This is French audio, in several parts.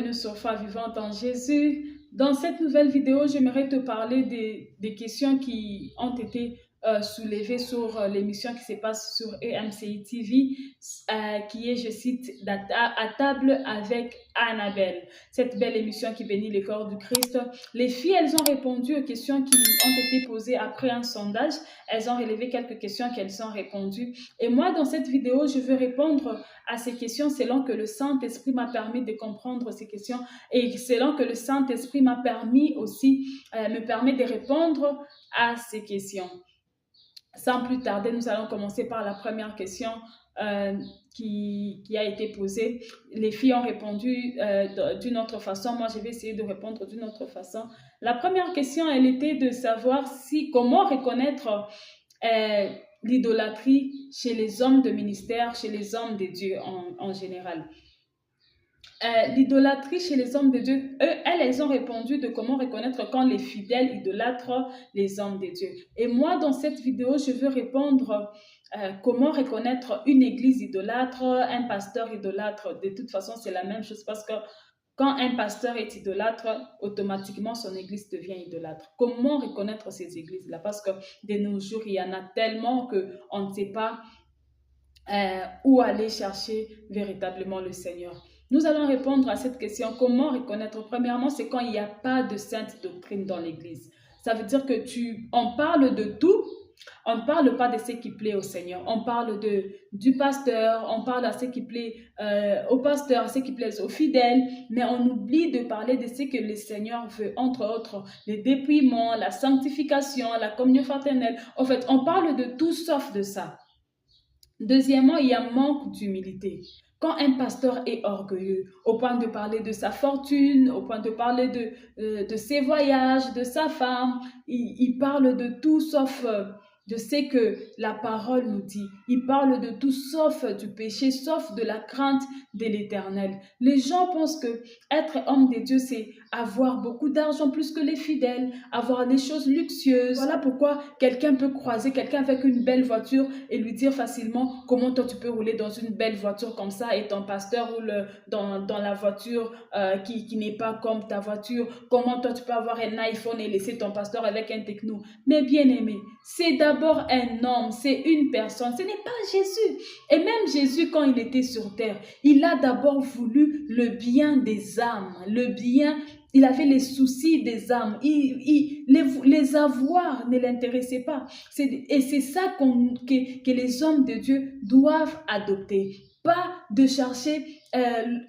bienvenue sur Foi Vivante en Jésus. Dans cette nouvelle vidéo, j'aimerais te parler des questions qui ont été soulevées sur l'émission qui se passe sur EMCI TV, qui est, je cite, à table avec Annabelle. Cette belle émission qui bénit le corps du Christ. Les filles, elles ont répondu aux questions qui ont été posées après un sondage. Elles ont relevé quelques questions qu'elles ont répondues. Et moi, dans cette vidéo, je veux répondre à ces questions selon que le Saint-Esprit m'a permis de comprendre ces questions et selon que le Saint-Esprit m'a permis aussi, me permet de répondre à ces questions. Sans plus tarder, nous allons commencer par la première question qui a été posée. Les filles ont répondu d'une autre façon. Moi, je vais essayer de répondre d'une autre façon. La première question, elle était de savoir comment reconnaître l'idolâtrie chez les hommes de ministère, chez les hommes de Dieu en général. L'idolâtrie chez les hommes de Dieu, elles ont répondu de comment reconnaître quand les fidèles idolâtrent les hommes de Dieu. Et moi, dans cette vidéo, je veux répondre comment reconnaître une église idolâtre, un pasteur idolâtre. De toute façon, c'est la même chose parce que quand un pasteur est idolâtre, automatiquement son église devient idolâtre. Comment reconnaître ces églises-là? Parce que de nos jours, il y en a tellement qu'on ne sait pas où aller chercher véritablement le Seigneur. Nous allons répondre à cette question. Comment reconnaître? Premièrement, c'est quand il n'y a pas de sainte doctrine dans l'église. Ça veut dire que on parle de tout. On ne parle pas de ce qui plaît au Seigneur. On parle du pasteur, on parle à ce qui plaît au pasteur, à ce qui plaît aux fidèles, mais on oublie de parler de ce que le Seigneur veut, entre autres, le dépouillement, la sanctification, la communion fraternelle. En fait, on parle de tout sauf de ça. Deuxièmement, il y a manque d'humilité. Quand un pasteur est orgueilleux, au point de parler de sa fortune, au point de parler de ses voyages, de sa femme, il parle de tout sauf de ce que la parole nous dit. Il parle de tout sauf du péché, sauf de la crainte de l'Éternel. Les gens pensent que être homme de Dieu, c'est avoir beaucoup d'argent plus que les fidèles, avoir des choses luxueuses. Voilà pourquoi quelqu'un peut croiser quelqu'un avec une belle voiture et lui dire facilement comment toi tu peux rouler dans une belle voiture comme ça et ton pasteur roule dans la voiture qui n'est pas comme ta voiture. Comment toi tu peux avoir un iPhone et laisser ton pasteur avec un techno? Mais bien aimé, c'est d'abord un homme, c'est une personne, ce n'est pas Jésus. Et même Jésus, quand il était sur terre, il a d'abord voulu le bien des âmes, le bien. Il avait les soucis des âmes. Les avoirs ne l'intéressaient pas. Et c'est ça que les hommes de Dieu doivent adopter. Pas de chercher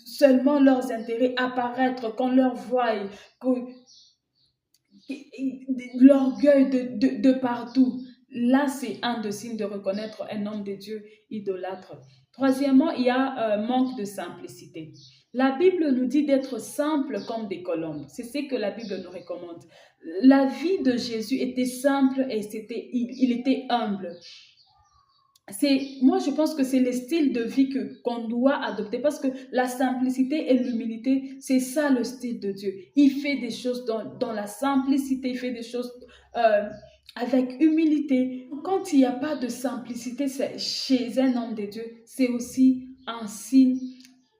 seulement leurs intérêts, apparaître, qu'on leur voie, l'orgueil de partout. Là, c'est un des signes de reconnaître un homme de Dieu idolâtre. Troisièmement, il y a manque de simplicité. La Bible nous dit d'être simple comme des colombes. C'est ce que la Bible nous recommande. La vie de Jésus était simple et il était humble. Moi, je pense que c'est le style de vie qu'on doit adopter parce que la simplicité et l'humilité, c'est ça le style de Dieu. Il fait des choses dans la simplicité, il fait des choses avec humilité. Quand il n'y a pas de simplicité chez un homme de Dieu, c'est aussi un signe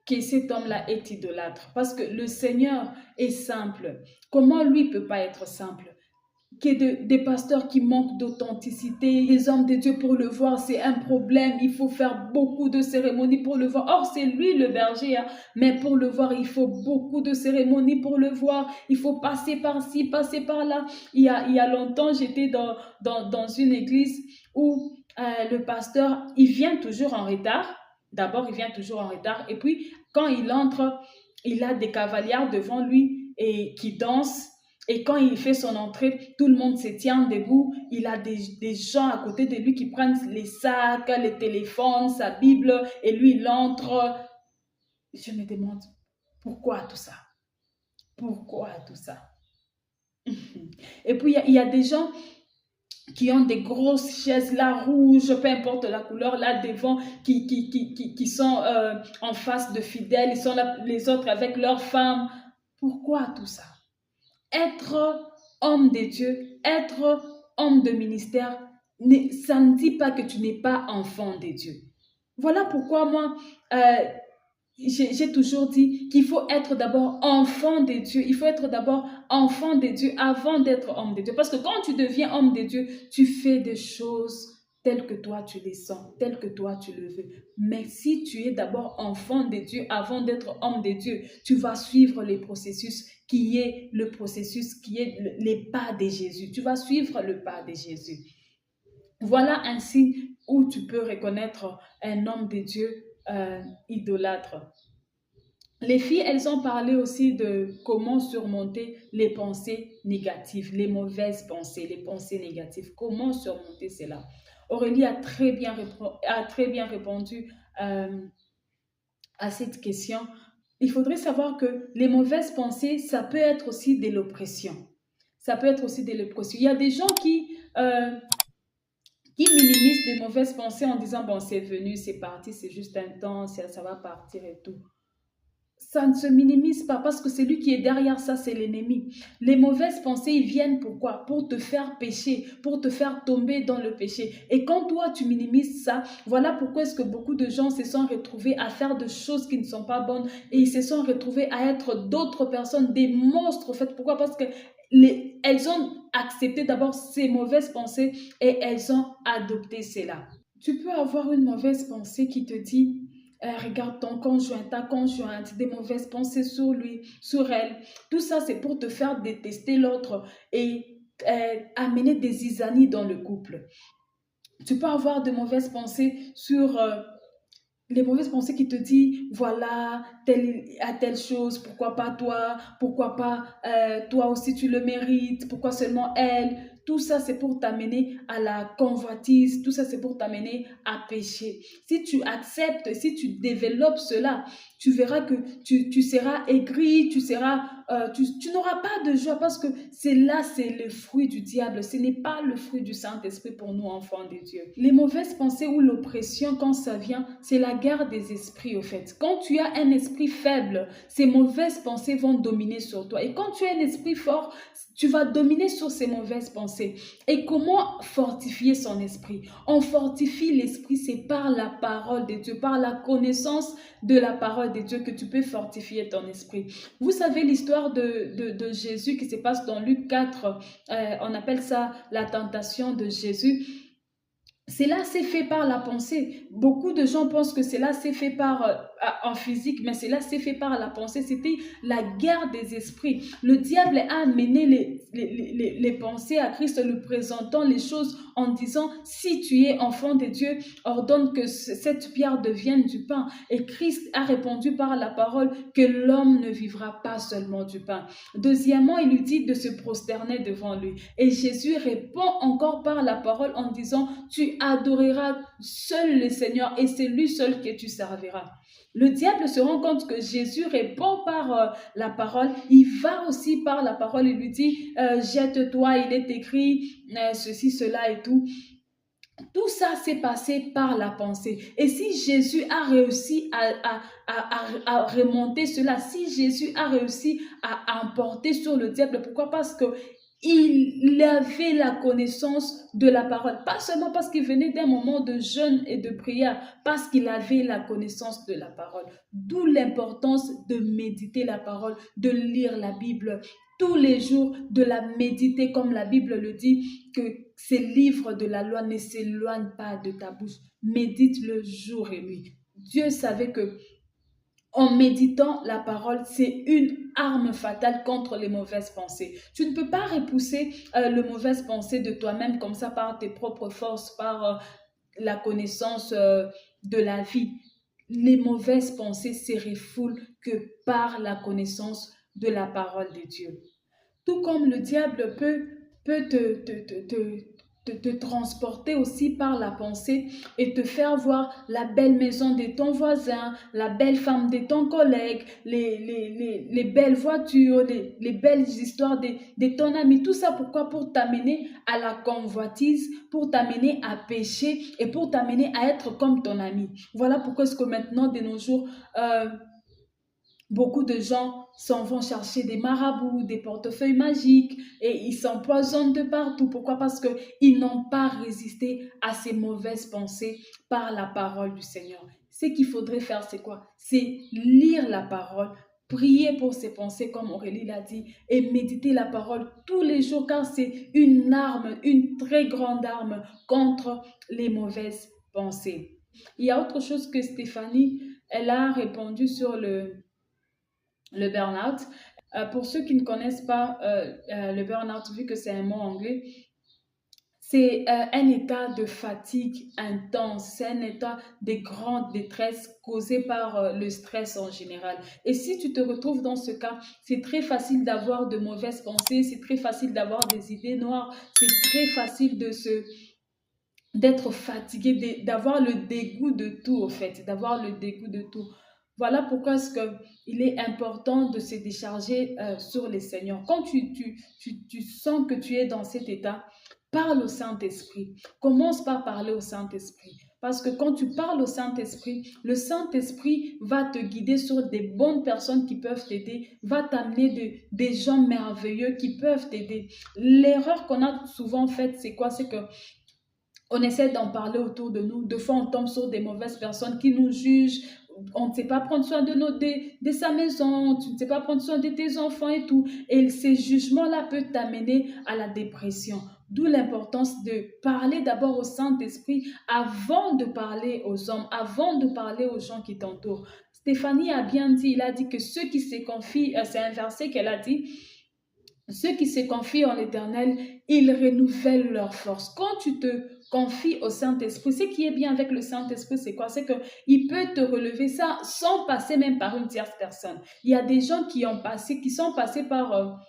que cet homme-là est idolâtre. Parce que le Seigneur est simple. Comment lui ne peut pas être simple? Des pasteurs qui manquent d'authenticité, les hommes de Dieu pour le voir, c'est un problème. Il faut faire beaucoup de cérémonies pour le voir. Or, c'est lui le berger, hein. Mais pour le voir, il faut beaucoup de cérémonies pour le voir. Il faut passer par-ci, passer par-là. Il y a longtemps, j'étais dans une église où le pasteur, il vient toujours en retard. D'abord, il vient toujours en retard. Et puis, quand il entre, il a des cavalières devant lui et qui dansent. Et quand il fait son entrée, tout le monde se tient debout. Il a des gens à côté de lui qui prennent les sacs, les téléphones, sa Bible, et lui, il entre. Je me demande, pourquoi tout ça? Pourquoi tout ça? Et puis, il y a des gens qui ont des grosses chaises là, rouges, peu importe la couleur, là devant, qui sont en face de fidèles. Ils sont là, les autres avec leurs femmes. Pourquoi tout ça? Être homme de Dieu, être homme de ministère, ça ne dit pas que tu n'es pas enfant de Dieu. Voilà pourquoi moi, j'ai toujours dit qu'il faut être d'abord enfant de Dieu. Il faut être d'abord enfant de Dieu avant d'être homme de Dieu. Parce que quand tu deviens homme de Dieu, tu fais des choses telles que toi tu les sens, telles que toi tu le veux. Mais si tu es d'abord enfant de Dieu avant d'être homme de Dieu, tu vas suivre les processus qui est le processus, qui est les pas de Jésus. Tu vas suivre le pas de Jésus. Voilà un signe où tu peux reconnaître un homme de Dieu idolâtre. Les filles, elles ont parlé aussi de comment surmonter les pensées négatives, les mauvaises pensées, les pensées négatives. Comment surmonter cela? Aurélie a très bien répondu à cette question. Il faudrait savoir que les mauvaises pensées, ça peut être aussi de l'oppression. Ça peut être aussi de l'oppression. Il y a des gens qui minimisent de mauvaises pensées en disant, bon, c'est venu, c'est parti, c'est juste un temps, ça va partir et tout. Ça ne se minimise pas parce que celui qui est derrière ça, c'est l'ennemi. Les mauvaises pensées, ils viennent pourquoi? Pour te faire pécher, pour te faire tomber dans le péché. Et quand toi, tu minimises ça, voilà pourquoi est-ce que beaucoup de gens se sont retrouvés à faire de choses qui ne sont pas bonnes et ils se sont retrouvés à être d'autres personnes, des monstres en fait. Pourquoi? Parce que elles ont accepté d'abord ces mauvaises pensées et elles ont adopté cela. Tu peux avoir une mauvaise pensée qui te dit regarde ton conjoint, ta conjointe, des mauvaises pensées sur lui, sur elle. Tout ça, c'est pour te faire détester l'autre et amener des zizanies dans le couple. Tu peux avoir de mauvaises pensées sur les mauvaises pensées qui te disent, voilà, à telle chose, pourquoi pas toi, pourquoi pas toi aussi tu le mérites, pourquoi seulement elle. Tout ça, c'est pour t'amener à la convoitise, tout ça, c'est pour t'amener à pécher. Si tu acceptes, si tu développes cela, tu verras que tu seras aigri, tu n'auras pas de joie parce que c'est le fruit du diable. Ce n'est pas le fruit du Saint-Esprit pour nous, enfants de Dieu. Les mauvaises pensées ou l'oppression, quand ça vient, c'est la guerre des esprits, au fait. Quand tu as un esprit faible, ces mauvaises pensées vont dominer sur toi. Et quand tu as un esprit fort, tu vas dominer sur ces mauvaises pensées. Et comment fortifier son esprit? On fortifie l'esprit, c'est par la parole de Dieu, par la connaissance de la parole de Dieu que tu peux fortifier ton esprit. Vous savez l'histoire de Jésus qui se passe dans Luc 4, on appelle ça la tentation de Jésus. Cela s'est fait par la pensée. Beaucoup de gens pensent que cela s'est fait en physique, mais cela s'est fait par la pensée. C'était la guerre des esprits. Le diable a amené les pensées à Christ, lui présentant les choses en disant, si tu es enfant de Dieu, ordonne que cette pierre devienne du pain. Et Christ a répondu par la parole que l'homme ne vivra pas seulement du pain. Deuxièmement, il lui dit de se prosterner devant lui. Et Jésus répond encore par la parole en disant, tu adoreras seul le Seigneur et c'est lui seul que tu serviras. Le diable se rend compte que Jésus répond par la parole. Il va aussi par la parole. Il lui dit, jette-toi, il est écrit, ceci, cela et tout. Tout ça s'est passé par la pensée. Et si Jésus a réussi à remonter cela, si Jésus a réussi à emporter sur le diable, pourquoi? Parce que il avait la connaissance de la parole. Pas seulement parce qu'il venait d'un moment de jeûne et de prière, parce qu'il avait la connaissance de la parole. D'où l'importance de méditer la parole, de lire la Bible tous les jours, de la méditer comme la Bible le dit, que ces livres de la loi ne s'éloignent pas de ta bouche. Médite-le jour et nuit. Dieu savait que en méditant la parole, c'est une arme fatale contre les mauvaises pensées. Tu ne peux pas repousser les mauvaises pensées de toi-même comme ça par tes propres forces, par la connaissance de la vie. Les mauvaises pensées se refoulent que par la connaissance de la parole de Dieu. Tout comme le diable peut te transporter aussi par la pensée et te faire voir la belle maison de ton voisin, la belle femme de ton collègue, les belles voitures, les belles histoires de ton ami. Tout ça, pourquoi? Pour t'amener à la convoitise, pour t'amener à pécher et pour t'amener à être comme ton ami. Voilà pourquoi est-ce que maintenant, de nos jours, beaucoup de gens s'en vont chercher des marabouts, des portefeuilles magiques et ils s'empoisonnent de partout. Pourquoi? Parce qu'ils n'ont pas résisté à ces mauvaises pensées par la parole du Seigneur. ce qu'il faudrait faire, c'est quoi? C'est lire la parole, prier pour ses pensées, comme Aurélie l'a dit, et méditer la parole tous les jours, car c'est une arme, une très grande arme contre les mauvaises pensées. Il y a autre chose que Stéphanie, elle a répondu sur le burn-out. Pour ceux qui ne connaissent pas le burn-out, vu que c'est un mot anglais, c'est un état de fatigue intense, c'est un état de grande détresse causé par le stress en général. Et si tu te retrouves dans ce cas, c'est très facile d'avoir de mauvaises pensées, c'est très facile d'avoir des idées noires, c'est très facile d'être fatigué, d'avoir le dégoût de tout, au fait, d'avoir le dégoût de tout. Voilà pourquoi il est important de se décharger sur les seigneurs. Quand tu sens que tu es dans cet état, parle au Saint-Esprit. Commence par parler au Saint-Esprit. Parce que quand tu parles au Saint-Esprit, le Saint-Esprit va te guider sur des bonnes personnes qui peuvent t'aider, va t'amener des gens merveilleux qui peuvent t'aider. L'erreur qu'on a souvent faite, c'est quoi? C'est que on essaie d'en parler autour de nous. Deux fois, on tombe sur des mauvaises personnes qui nous jugent. On ne sait pas prendre soin de sa maison, tu ne sais pas prendre soin de tes enfants et tout. Et ces jugements-là peuvent t'amener à la dépression. D'où l'importance de parler d'abord au Saint-Esprit avant de parler aux hommes, avant de parler aux gens qui t'entourent. Stéphanie a bien dit, il a dit que ceux qui se confient, c'est un verset qu'elle a dit, ceux qui se confient en l'Éternel, ils renouvellent leur force. Quand tu te confies au Saint-Esprit, ce qui est bien avec le Saint-Esprit, c'est quoi? C'est qu'il peut te relever ça sans passer même par une tierce personne. Il y a des gens qui sont passés par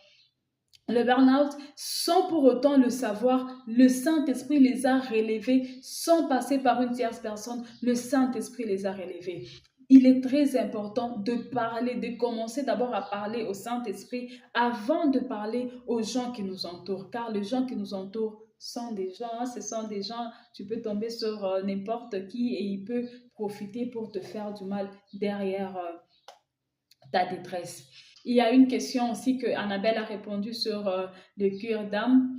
le burn-out sans pour autant le savoir. Le Saint-Esprit les a relevés sans passer par une tierce personne. Le Saint-Esprit les a relevés. Il est très important de parler, de commencer d'abord à parler au Saint-Esprit avant de parler aux gens qui nous entourent. Car les gens qui nous entourent sont des gens, ce sont des gens, tu peux tomber sur n'importe qui et il peut profiter pour te faire du mal derrière ta détresse. Il y a une question aussi que Annabelle a répondu sur le cure d'âme.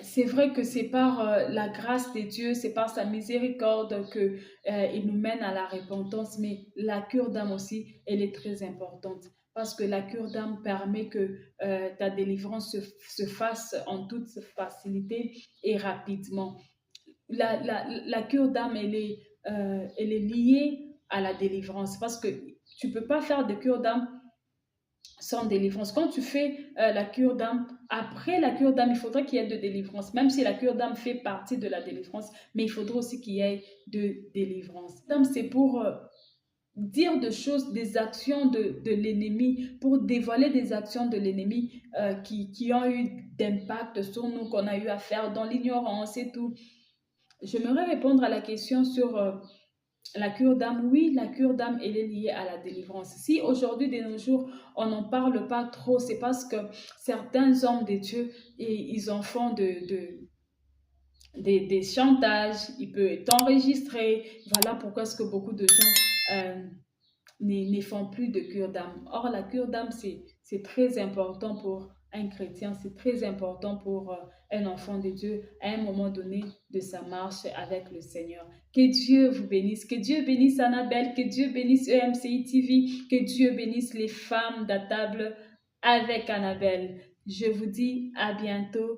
C'est vrai que c'est par la grâce de Dieu, c'est par sa miséricorde que il nous mène à la repentance, mais la cure d'âme aussi, elle est très importante parce que la cure d'âme permet que ta délivrance se fasse en toute facilité et rapidement. La cure d'âme, elle est liée à la délivrance parce que tu ne peux pas faire de cure d'âme sans délivrance. Quand tu fais la cure d'âme, après la cure d'âme, il faudrait qu'il y ait de délivrance, même si la cure d'âme fait partie de la délivrance, mais il faudrait aussi qu'il y ait de délivrance. L'âme, c'est pour dire des choses, des actions de l'ennemi, pour dévoiler des actions de l'ennemi qui ont eu d'impact sur nous, qu'on a eu à faire dans l'ignorance et tout. J'aimerais répondre à la question sur la cure d'âme. Oui, la cure d'âme, elle est liée à la délivrance. Si aujourd'hui, de nos jours, on n'en parle pas trop, c'est parce que certains hommes de Dieu, ils en font des chantages, ils peuvent t'enregistrer. Voilà pourquoi est-ce que beaucoup de gens ne font plus de cure d'âme. Or, la cure d'âme, c'est très important pour un chrétien, c'est très important pour un enfant de Dieu à un moment donné de sa marche avec le Seigneur. Que Dieu vous bénisse, que Dieu bénisse Annabelle, que Dieu bénisse EMCI TV, que Dieu bénisse les femmes d'à table avec Annabelle. Je vous dis à bientôt.